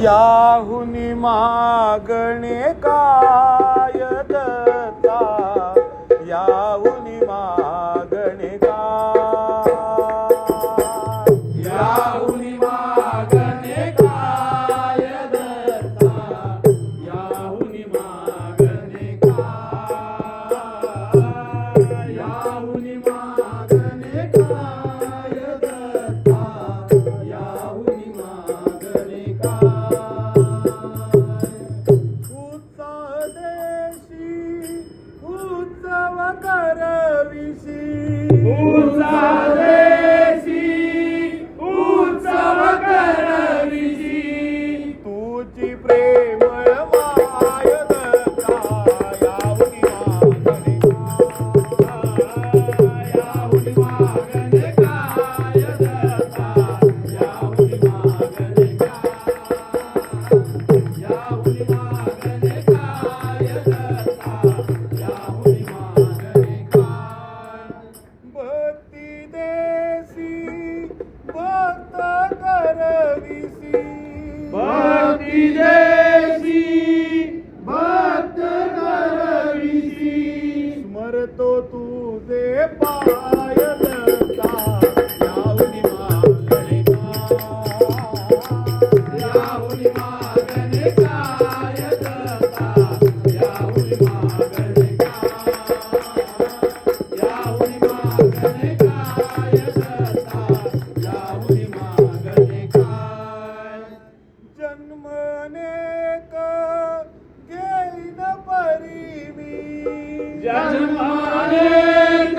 याहुनी मागणे काय दत्ता, याहुनी मागणे काय, याहुनी मागणे काय दत्ता, याहुनी मागणे काय, याहुनी मागणे काय दत्ता, याहुनी मागणे काय. उत्साह देशी उत्सव करविशी, उत्साह देशी उत्सव करविशी, तुझी प्रेमळ माय दत्ता, याहुनी मागणे काय, याहुनी मागणे काय दत्ता, याहुनी मागणे काय, याहुनी मागणे काय दत्ता, याहुनी मागणे काय. भक्ती देसी भक्त करविसी, भक्ती देशी भक्त करविशी, स्मरतो तुझे पाय दत्ता, याहुनी मागणे काय, याहुनी मागणे काय दत्ता, याहुनी मागणे काय, याहुनी मागणे काय दत्ता, याहुनी मागणे काय. जन्मनेक घेईन परिवी, जन्मानेक